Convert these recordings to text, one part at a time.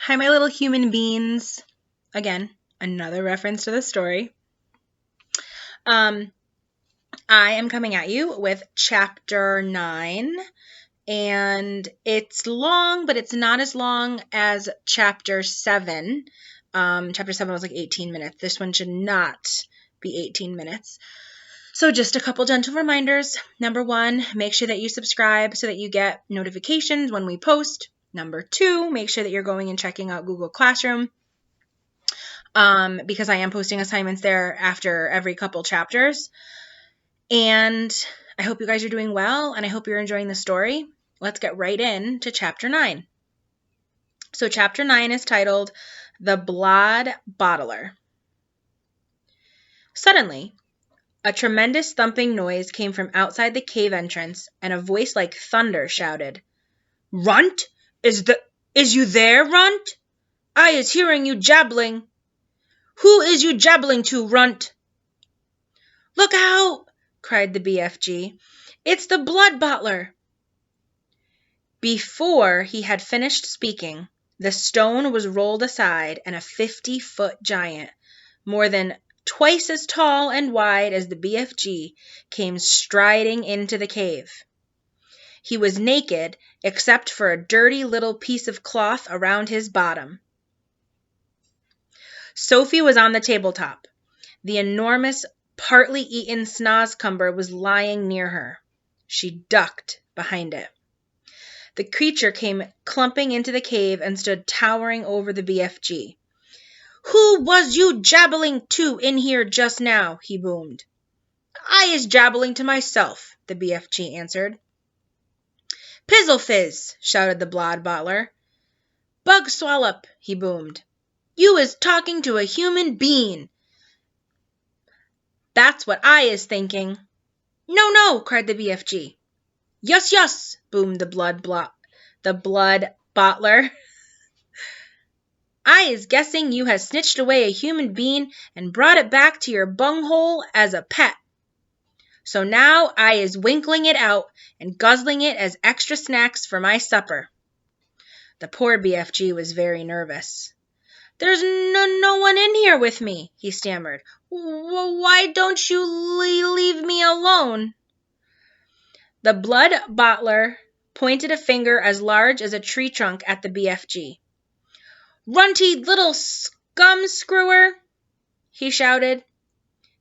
Hi, my little human beings. Again, another reference to the story. I am coming at you with chapter 9, and it's long, but it's not as long as chapter 7. Chapter 7 was like 18 minutes. This one should not be 18 minutes. So just a couple gentle reminders. Number 1, make sure that you subscribe so that you get notifications when we post. Number 2, make sure that you're going and checking out Google Classroom. Because I am posting assignments there after every couple chapters. And I hope you guys are doing well, and I hope you're enjoying the story. Let's get right into chapter 9. So chapter 9 is titled The Bloodbottler. Suddenly, a tremendous thumping noise came from outside the cave entrance, and a voice like thunder shouted, "Runt? Is you there, Runt? I is hearing you jabbling. Who is you jabbling to, Runt?" "Look out!" cried the BFG. "It's the Bloodbottler." Before he had finished speaking, the stone was rolled aside, and a 50-foot giant, more than twice as tall and wide as the BFG, came striding into the cave. He was naked, except for a dirty little piece of cloth around his bottom. Sophie was on the tabletop. The enormous, partly eaten snozcumber was lying near her. She ducked behind it. The creature came clumping into the cave and stood towering over the BFG. "Who was you jabbling to in here just now?" he boomed. "I is jabbling to myself," the BFG answered. "Pizzle-fizz!" shouted the Bloodbottler. "Bug swallop!" he boomed. "You is talking to a human being." "That's what I is thinking." "No, no!" cried the BFG. "Yus, yus!" boomed the Bloodbottler. "I is guessing you has snitched away a human being and brought it back to your bunghole as a pet. So now I is winkling it out and guzzling it as extra snacks for my supper." The poor BFG was very nervous. "There's no one in here with me," he stammered. "Why don't you leave me alone?" The Bloodbottler pointed a finger as large as a tree trunk at the BFG. "Runty little scum screwer," he shouted.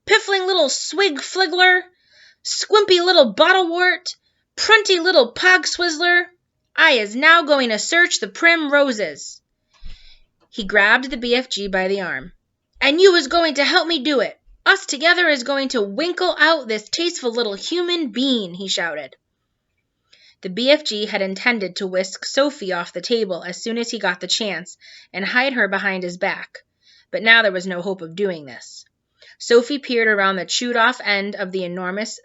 "Piffling little swig fliggler, squimpy little bottlewort, prunty little pog swizzler, I is now going to search the prim roses." He grabbed the BFG by the arm. "And you is going to help me do it. Us together is going to winkle out this tasteful little human being," he shouted. The BFG had intended to whisk Sophie off the table as soon as he got the chance and hide her behind his back, but now there was no hope of doing this. Sophie peered around the chewed-off end of the enormous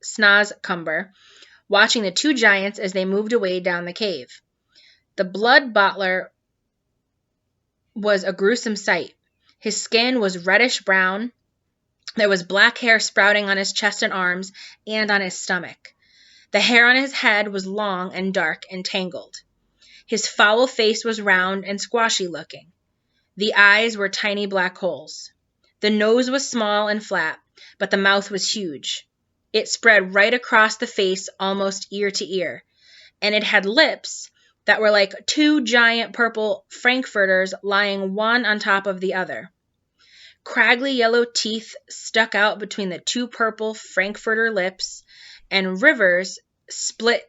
snozcumber, watching the two giants as they moved away down the cave. The Bloodbottler was a gruesome sight. His skin was reddish-brown. There was black hair sprouting on his chest and arms and on his stomach. The hair on his head was long and dark and tangled. His foul face was round and squashy-looking. The eyes were tiny black holes. The nose was small and flat, but the mouth was huge. It spread right across the face almost ear to ear, and it had lips that were like two giant purple frankfurters lying one on top of the other. Craggly yellow teeth stuck out between the two purple frankfurter lips, and rivers of spit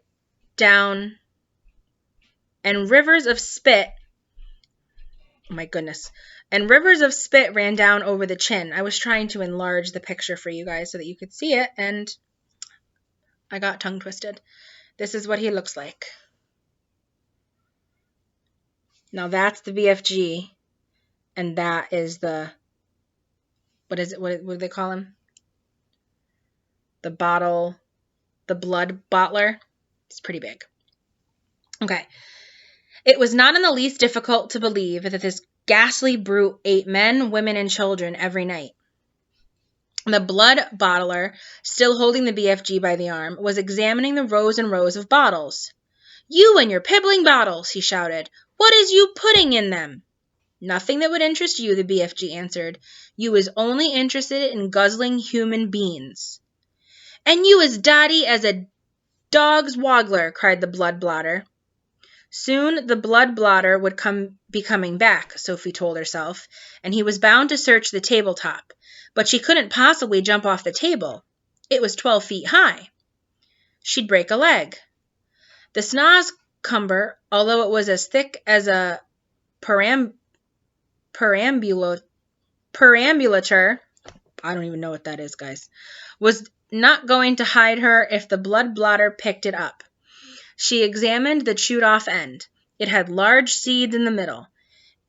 ran down over the chin. I was trying to enlarge the picture for you guys so that you could see it, and I got tongue twisted. This is what he looks like. Now that's the BFG, and that is the, what do they call him? The Bloodbottler. It's pretty big. Okay. It was not in the least difficult to believe that this ghastly brute ate men, women, and children every night. The Bloodbottler, still holding the BFG by the arm, was examining the rows and rows of bottles. You and your pibbling bottles, he shouted. What is you putting in them? Nothing that would interest you, the BFG answered. You is only interested in guzzling human beings. And you as dotty as a dog's waggler, cried the Bloodbottler. Soon the Bloodbottler would be coming back, Sophie told herself, and he was bound to search the tabletop. But she couldn't possibly jump off the table. It was 12 feet high. She'd break a leg. The snozcumber, although it was as thick as a perambulator, I don't even know what that is, guys, was not going to hide her if the Bloodbottler picked it up. She examined the chewed-off end. It had large seeds in the middle,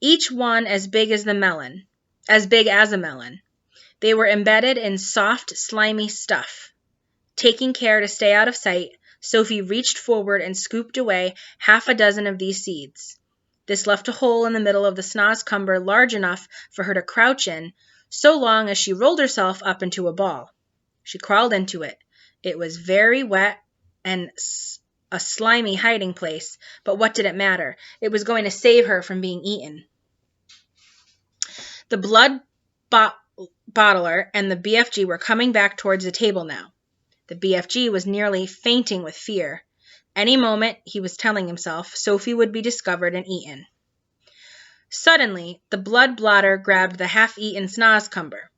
each one as big as a melon. They were embedded in soft, slimy stuff. Taking care to stay out of sight, Sophie reached forward and scooped away 6 of these seeds. This left a hole in the middle of the snozcumber large enough for her to crouch in, so long as she rolled herself up into a ball. She crawled into it. It was very wet and a slimy hiding place, but what did it matter? It was going to save her from being eaten. The Bloodbottler and the BFG were coming back towards the table now. The BFG was nearly fainting with fear. Any moment, he was telling himself, Sophie would be discovered and eaten. Suddenly, the Bloodbottler grabbed the half-eaten snozcumber.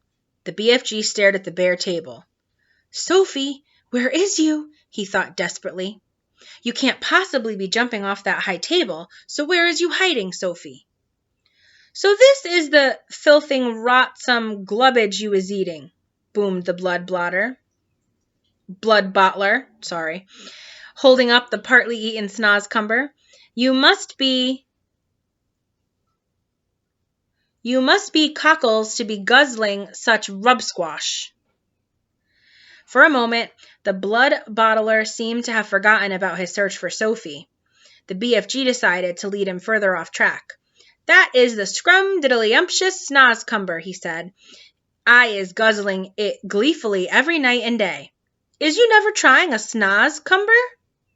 The BFG stared at the bare table. Sophie, where is you? He thought desperately. You can't possibly be jumping off that high table, so where is you hiding, Sophie? So this is the filthing rotsome glubbage you is eating, boomed the Bloodbottler, holding up the partly eaten snozcumber. You must be cockles to be guzzling such rubsquash. For a moment, the Bloodbottler seemed to have forgotten about his search for Sophie. The BFG decided to lead him further off track. That is the scrum-diddly-umptious snozcumber, he said. I is guzzling it gleefully every night and day. Is you never trying a snozcumber,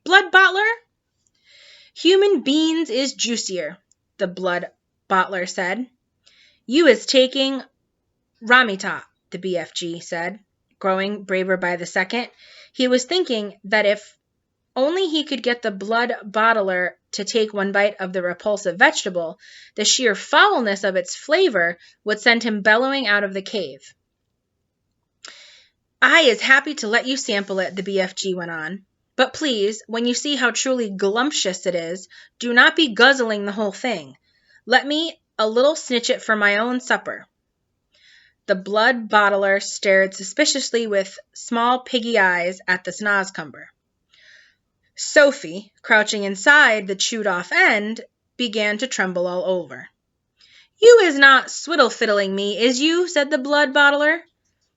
Bloodbottler? Human beans is juicier, the Bloodbottler said. You is taking Ramita, the BFG said, growing braver by the second. He was thinking that if only he could get the Bloodbottler to take one bite of the repulsive vegetable, the sheer foulness of its flavor would send him bellowing out of the cave. I is happy to let you sample it, the BFG went on. But please, when you see how truly glumptious it is, do not be guzzling the whole thing. Let me a little snitch it for my own supper. The Bloodbottler stared suspiciously with small piggy eyes at the snozcumber. Sophie, crouching inside the chewed-off end, began to tremble all over. You is not swiddle-fiddling me, is you? Said the Bloodbottler.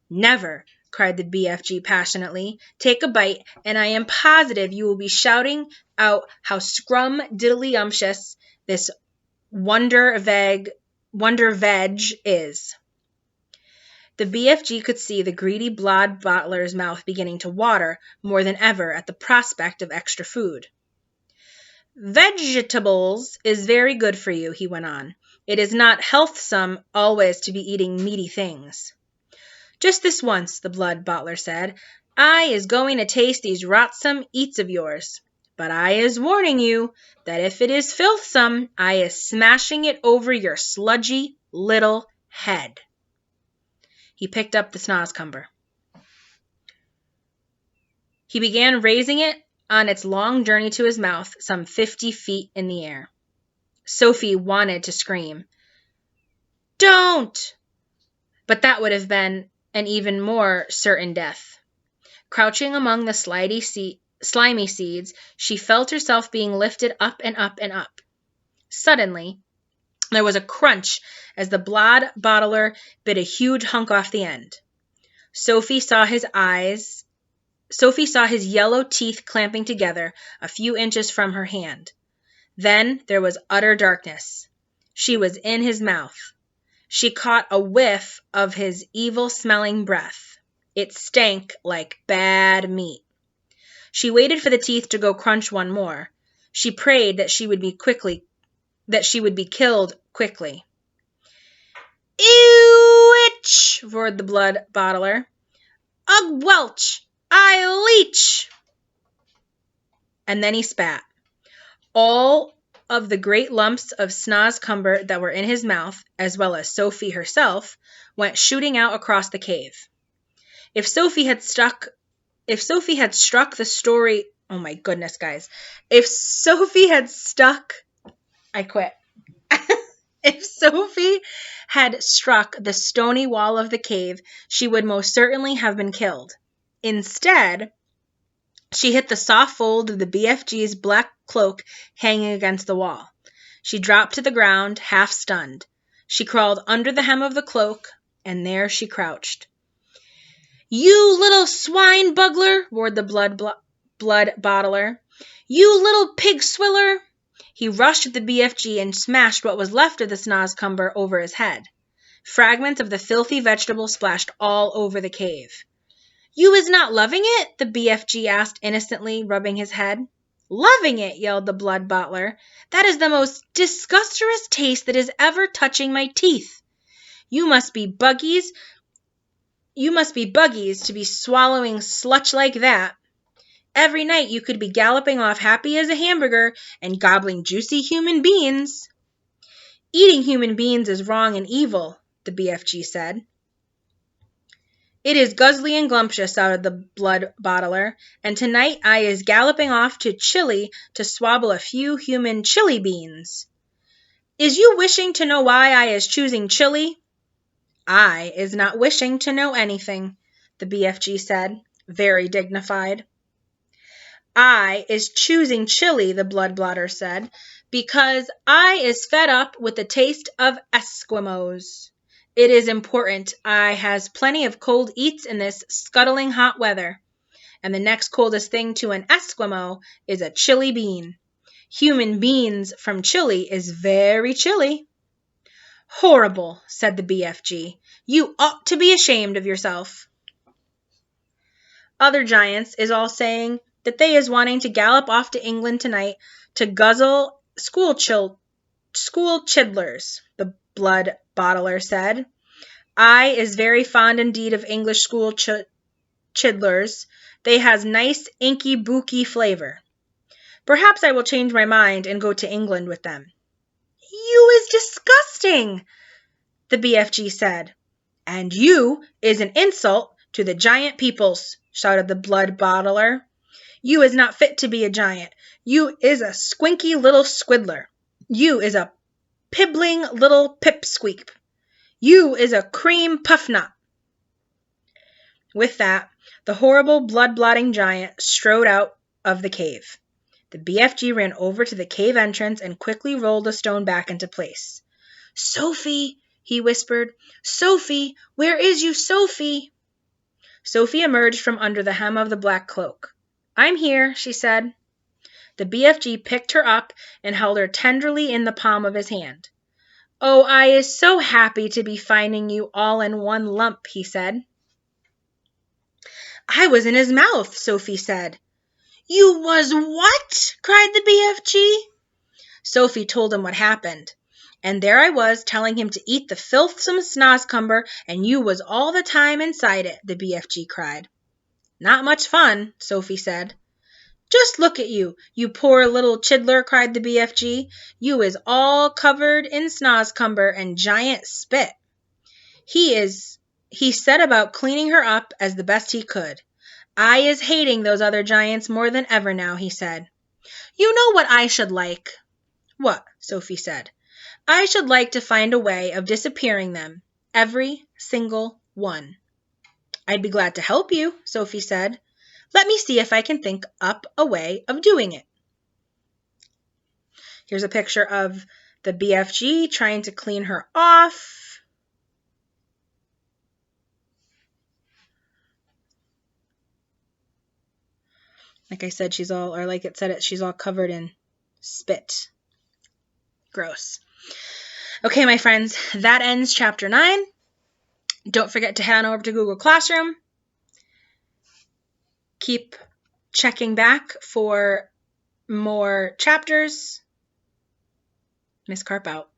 Never, cried the BFG passionately. Take a bite, and I am positive you will be shouting out how scrum-diddly-umptious this wonder veg is. The BFG could see the greedy Bloodbottler's mouth beginning to water more than ever at the prospect of extra food. Vegetables is very good for you, he went on. It is not healthsome always to be eating meaty things. Just this once, the Bloodbottler said, I is going to taste these rotsome eats of yours. But I is warning you that if it is filthsome, I is smashing it over your sludgy little head. He picked up the snozcumber. He began raising it on its long journey to his mouth, some 50 feet in the air. Sophie wanted to scream. Don't! But that would have been an even more certain death. Crouching among the slimy seeds, she felt herself being lifted up and up and up. Suddenly, there was a crunch as the Bloodbottler bit a huge hunk off the end. Sophie saw his yellow teeth clamping together a few inches from her hand. Then there was utter darkness. She was in his mouth. She caught a whiff of his evil-smelling breath. It stank like bad meat. She waited for the teeth to go crunch one more. She prayed that she would be killed quickly. Ew-itch, roared the Bloodbottler. Ugh, welch, I leech. And then he spat. All of the great lumps of snozcumber that were in his mouth, as well as Sophie herself, went shooting out across the cave. If Sophie had struck the story, oh my goodness, guys. If Sophie had stuck, I quit. If Sophie had struck the stony wall of the cave, she would most certainly have been killed. Instead, she hit the soft fold of the BFG's black cloak hanging against the wall. She dropped to the ground, half stunned. She crawled under the hem of the cloak, and there she crouched. You little swine bugler, roared the Bloodbottler. You little pig swiller. He rushed at the BFG and smashed what was left of the snozcumber over his head. Fragments of the filthy vegetable splashed all over the cave. You is not loving it? The BFG asked innocently, rubbing his head. Loving it, yelled the Bloodbottler. That is the most disgustorous taste that is ever touching my teeth. You must be buggies to be swallowing sludge like that. Every night you could be galloping off happy as a hamburger and gobbling juicy human beans. Eating human beings is wrong and evil, the BFG said. It is guzzly and glumptious, shouted the Bloodbottler, and tonight I is galloping off to Chile to swabble a few human chili beans. Is you wishing to know why I is choosing Chile? I is not wishing to know anything, the BFG said, very dignified. I is choosing Chile, the Bloodbottler said, because I is fed up with the taste of Eskimos. It is important I has plenty of cold eats in this scuttling hot weather, and the next coldest thing to an Eskimo is a chili bean. Human beans from Chile is very chilly. Horrible, said the BFG. You ought to be ashamed of yourself. Other giants is all saying that they is wanting to gallop off to England tonight to guzzle school chidlers, the Bloodbottler said. I is very fond indeed of English school chidlers. They has nice inky booky flavor. Perhaps I will change my mind and go to England with them. You is disgusting, the BFG said. And you is an insult to the giant peoples, shouted the Bloodbottler. You is not fit to be a giant. You is a squinky little squiddler. You is a pibbling little pipsqueak. You is a cream puffnut. With that, the horrible blood-blotting giant strode out of the cave. The BFG ran over to the cave entrance and quickly rolled a stone back into place. Sophie, he whispered. Sophie, where is you, Sophie? Sophie emerged from under the hem of the black cloak. I'm here, she said. The BFG picked her up and held her tenderly in the palm of his hand. Oh, I is so happy to be finding you all in one lump, he said. I was in his mouth, Sophie said. You was what? Cried the BFG. Sophie told him what happened. And there I was telling him to eat the filthsome snozcumber, and you was all the time inside it, the BFG cried. Not much fun, Sophie said. Just look at you, you poor little chidler, cried the BFG. You is all covered in snozcumber and giant spit. He set about cleaning her up as the best he could. I is hating those other giants more than ever now, he said. You know what I should like? What? Sophie said. I should like to find a way of disappearing them, every single one. I'd be glad to help you, Sophie said. Let me see if I can think up a way of doing it. Here's a picture of the BFG trying to clean her off. Like I said, she's all covered in spit. Gross. Okay, my friends, that ends chapter 9. Don't forget to head on over to Google Classroom. Keep checking back for more chapters. Miss Carp out.